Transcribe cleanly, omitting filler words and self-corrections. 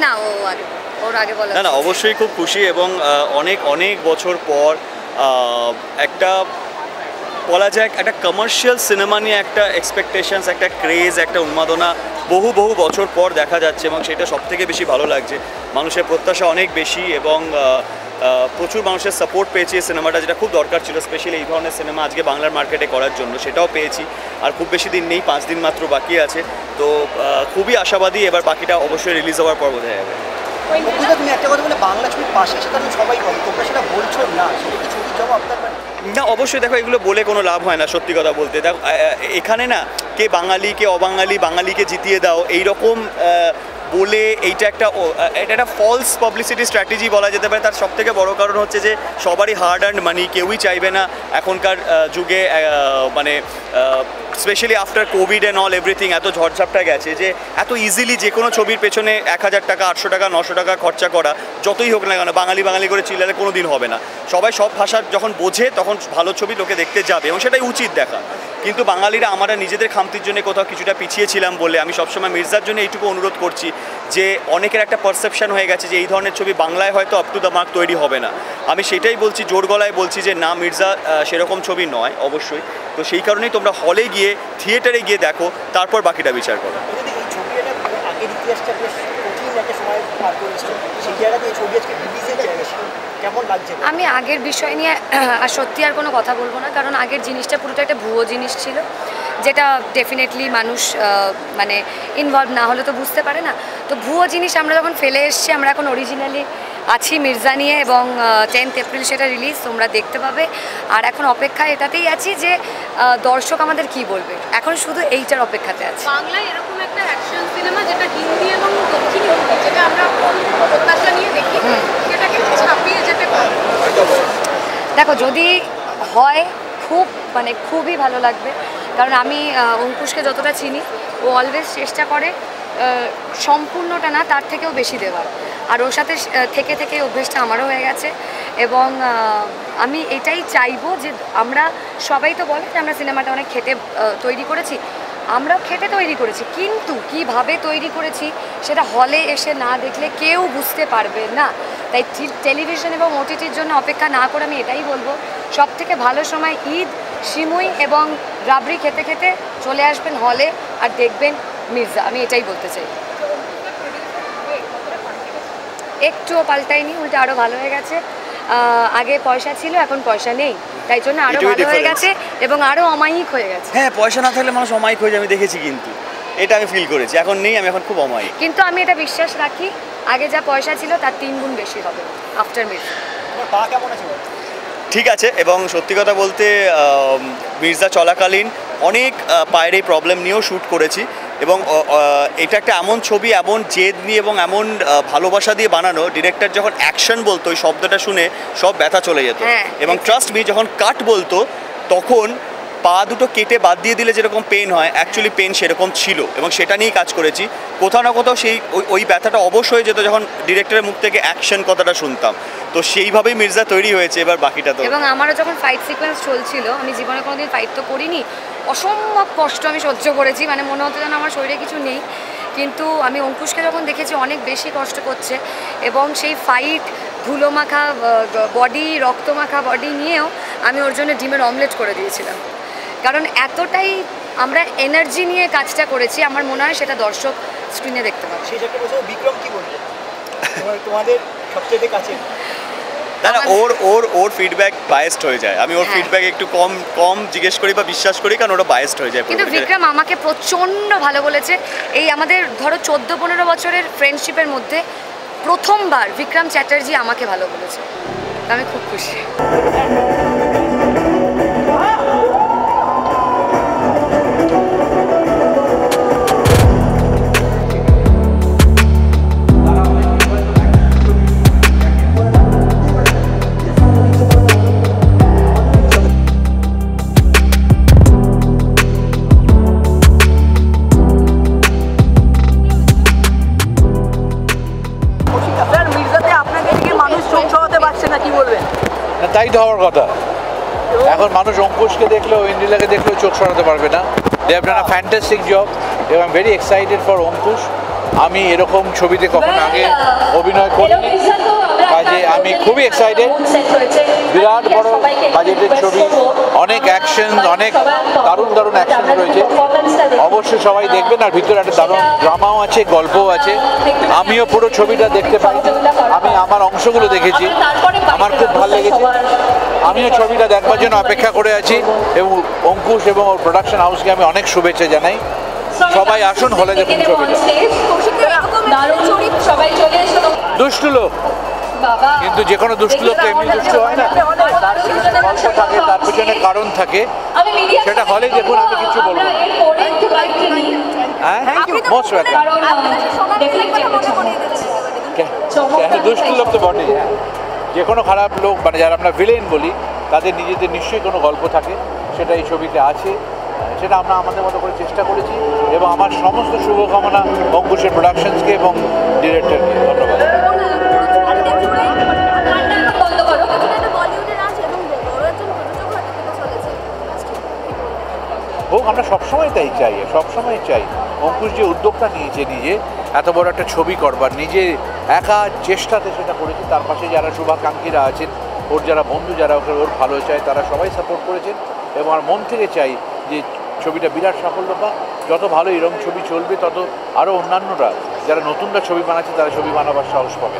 না ওর আগে বলা না অবশ্যই খুব খুশি এবং অনেক অনেক বছর পর একটা বলা যায় একটা কমার্শিয়াল সিনেমা নিয়ে একটা এক্সপেকটেশনস, একটা ক্রেজ, একটা উন্মাদনা বহু বছর পর দেখা যাচ্ছে এবং সেটা সবথেকে বেশি ভালো লাগছে। মানুষের প্রত্যাশা অনেক বেশি এবং প্রচুর মানুষের সাপোর্ট পেয়েছি এই সিনেমাটা, যেটা খুব দরকার ছিল স্পেশালি এই ধরনের সিনেমা আজকে বাংলার মার্কেটে করার জন্য, সেটাও পেয়েছি। আর খুব বেশি দিন নেই, 5 দিন মাত্র বাকি আছে, তো খুবই আশাবাদী। এবার বাকিটা অবশ্যই রিলিজ হওয়ার পর বোঝা যাবে। তুমি একটা কথা বলে বাংলা ছবির পাশে সেটা সবাই বলে, তোমরা সেটা বলছো না, সেটা কি ছবির জবাব আপনার? না অবশ্যই, দেখো এগুলো বলে কোনো লাভ হয় না, সত্যি কথা বলতে। দেখো এখানে না কে বাঙালি কে অবাঙালি, বাঙালিকে জিতিয়ে দাও এইরকম বলে এটা একটা ফলস পাবলিসিটি স্ট্র্যাটেজি বলা যেতে পারে। তার সবথেকে বড় কারণ হচ্ছে যে সবারই হার্ড আর্নড মানি, কেউই চাইবে না এখনকার যুগে, মানে specially after Covid and all everything এত ঝড়ঝাপটা গেছে যে এত ইজিলি যে কোনো ছবির পেছনে 1000 টাকা 800 টাকা 900 টাকা খরচা করা, যতই হোক না কেন বাঙালি করে চিল্লালে কোনো দিন হবে না। সবাই সব ভাষার যখন বোঝে তখন ভালো ছবি লোকে দেখতে যাবে এবং সেটাই উচিত দেখা। কিন্তু বাঙালিরা আমরা নিজেদের খামতির জন্য কোথাও কিছুটা পিছিয়ে ছিলাম বলে আমি সবসময় মির্জার জন্য এইটুকু অনুরোধ করছি যে অনেকের একটা পারসেপশন হয়ে গেছে যে এই ধরনের ছবি বাংলায় হয়তো আপ টু দ্য মার্ক তৈরি হবে না। আমি সেটাই বলছি, জোর গলায় বলছি যে না, মির্জা সেরকম ছবি নয় অবশ্যই। তো সেই কারণেই তোমরা হলে গিয়ে থিয়েটারে গিয়ে দেখো, তারপর বাকিটা বিচার করো। আমি আগের বিষয় নিয়ে আর সত্যি আর কোনো কথা বলবো না, কারণ আগের জিনিসটা পুরোটা একটা ভুয়ো জিনিস ছিল, যেটা ডেফিনেটলি মানুষ মানে ইনভলভ না হলে তো বুঝতে পারে না। তো ভুয়ো জিনিস আমরা যখন ফেলে এসছি, আমরা এখন অরিজিনালি আছি মির্জা নিয়ে এবং 10 এপ্রিল সেটা রিলিজ তোমরা দেখতে পাবে। আর এখন অপেক্ষা এটাতেই আছি যে দর্শক আমাদের কি বলবে, এখন শুধু এইটার অপেক্ষাতে আছে। বাংলায় এরকম একটা অ্যাকশন সিনেমা যেটা হিন্দি এবং দক্ষিণ হিন্দি, যেটা আমরা প্রত্যাশা নিয়ে দেখি, সেটাকে ছাপিয়ে যেতে পারি। দেখো যদি হয় খুবই ভালো লাগবে, কারণ আমি অঙ্কুশকে যতটা চিনি ও অলওয়েজ চেষ্টা করে সম্পূর্ণটা না, তার থেকেও বেশি দেওয়ার। আর ওর সাথে থেকে অভ্যেসটা আমারও হয়ে গেছে এবং আমি এটাই চাইবো যে আমরা সবাই তো বলে যে আমরা সিনেমাটা অনেক খেটে তৈরি করেছি, আমরাও খেটে তৈরি করেছি, কিন্তু কিভাবে তৈরি করেছি সেটা হলে এসে না দেখলে কেউ বুঝতে পারবে না। তাই টেলিভিশন এবং ওটিটির জন্য অপেক্ষা না করে আমি এটাই বলবো, সবথেকে ভালো সময় ঈদ, সিমুই এবং রাবড়ি খেতে খেতে চলে আসবেন হলে আর দেখবেন মির্জা। আমি এটাই বলতে চাই। একটুও পাল্টায়নি, উল্টে আরও ভালো হয়ে গেছে। আগে পয়সা ছিল, এখন পয়সা নেই, তাই জন্য আরও ভালো হয়ে গেছে এবং আরও অমায়িক হয়ে গেছে। হ্যাঁ, পয়সা না থাকলে মানুষ অমায়িক হয়ে যায়, আমি দেখেছি, কিন্তু এটা আমি ফিল করেছি। এখন নেই, আমি এখন খুব অমায়িক। কিন্তু আমি এটা বিশ্বাস রাখি, আগে যা পয়সা ছিল তার 3 গুণ বেশি হবে আফটার মির্জা। ঠিক আছে, এবং সত্যি কথা বলতে মির্জা চলাকালীন অনেক পায়ের এই প্রবলেম নিয়েও শ্যুট করেছি এবং এটা একটা এমন ছবি, এমন জেদ নিয়ে এবং এমন ভালোবাসা দিয়ে বানানো, ডিরেক্টর যখন অ্যাকশন বলতো ওই শব্দটা শুনে সব ব্যথা চলে যেত। এবং ট্রাস্ট মি, যখন কাট বলতো তখন পা দুটো কেটে বাদ দিয়ে দিলে যেরকম পেন হয়, অ্যাকচুয়ালি পেন সেরকম ছিল এবং সেটা নিয়েই কাজ করেছি। কোথাও না কোথাও সেই ওই ব্যথাটা অবশ্যই যেত যখন ডিরেক্টরের মুখ থেকে অ্যাকশন কথাটা শুনতাম। তো সেইভাবেই মির্জা তৈরি হয়েছে, এবার বাকিটা তো। এবং আমারও যখন ফাইট সিকোয়েন্স চলছিল, আমি জীবনে কোনোদিন ফাইট তো করিনি, অসম্ভব কষ্ট আমি সহ্য করেছি, মানে মনে হতো যেন আমার শরীরে কিছু নেই। কিন্তু আমি অঙ্কুশকে যখন দেখেছি অনেক বেশি কষ্ট করছে এবং সেই ফাইট ধুলো মাখা বডি, রক্ত মাখা বডি নিয়েও আমি ওর জন্য ডিমের অমলেট করে দিয়েছিলাম, কারণ এতটাই আমরা এনার্জি নিয়ে কাজটা করেছি। আমার মনে হয় সেটা দর্শক স্ক্রিনে দেখতে পাবে। সেই একটা বছর বিক্রম কি বলবে তোমাদের সবচেয়ে কাছে? না, ওর ফিডব্যাক বায়াসড হয়ে যায়। আমি ওর ফিডব্যাক একটু কম জিজ্ঞেস করি বা বিশ্বাস করি, কারণ ওটা বায়াসড হয়ে যায়। কিন্তু বিক্রম আমাকে প্রচণ্ড ভালো বলেছে। এই আমাদের ধরো 14-15 বছরের ফ্রেন্ডশিপের মধ্যে প্রথমবার বিক্রম চ্যাটার্জি আমাকে ভালো বলেছে, আমি খুব খুশি। তাই তো হওয়ার কথা। এখন মানুষ অঙ্কুশকে দেখলেও ইন্দ্রিলাকে দেখলেও চোখ সরাতে পারবে না। They have done a fantastic job এবং I am very excited for Ankush আমি এরকম ছবিতে কখনো আগে অভিনয় করিনি, কাজে আমি খুবই এক্সাইটেড। বিরাট বড় বাজেটের ছবি, অনেক অ্যাকশন, অনেক দারুণ দারুণ অ্যাকশন রয়েছে, অবশ্যই সবাই দেখবেন। আর ভিতরে একটা দারুণ ড্রামাও আছে, গল্পও আছে। আমিও পুরো ছবিটা দেখতে পাই, আমি আমার অংশগুলো দেখেছি, আমার খুব ভালো লেগেছে। আমিও ছবিটা দেখবার জন্য অপেক্ষা করে আছি এবং অঙ্কুশ এবং ওর প্রোডাকশন হাউসকে আমি অনেক শুভেচ্ছা জানাই। সবাই আসুন, হলে দেখুন ছবিটা। দুষ্টু লোক, কিন্তু যে কোনো দুষ্টু লোক তো এমনি দুষ্টু হয় না, গল্প থাকে, তার পিছনে কারণ থাকে, সেটা হলেই দেখুন। আমি কিছু বলবো হ্যাঁ, মোস্ট ওয়েলকাম। দুষ্টু লোক তো বটেই, যে কোনো খারাপ লোক মানে যারা আমরা ভিলেন বলি তাদের নিজেদের নিশ্চয়ই কোনো গল্প থাকে, সেটা এই ছবিতে আছে। সেটা আমরা আমাদের মতো করে চেষ্টা করেছি এবং আমার সমস্ত শুভকামনা অঙ্কুশের প্রোডাকশনসকে এবং ডিরেক্টরকে ধন্যবাদ। হোক, আমরা সবসময় তাই চাই, সবসময় চাই। অঙ্কুশ যে উদ্যোগটা নিয়েছে নিজে এত বড় একটা ছবি করবার, নিজে একা চেষ্টাতে সেটা করেছে, তার পাশে যারা শুভাকাঙ্ক্ষীরা আছেন, ওর যারা বন্ধু, যারা ওকে ওর ভালো চায়, তারা সবাই সাপোর্ট করেছেন। এবং আমার মন থেকে চাই যে ছবিটা বিরাট সাফল্য পাক। যত ভালো এরকম ছবি চলবে, তত আরও অন্যান্যরা যারা নতুনরা ছবি বানাচ্ছে তারা ছবি বানাবার সাহস পাবে।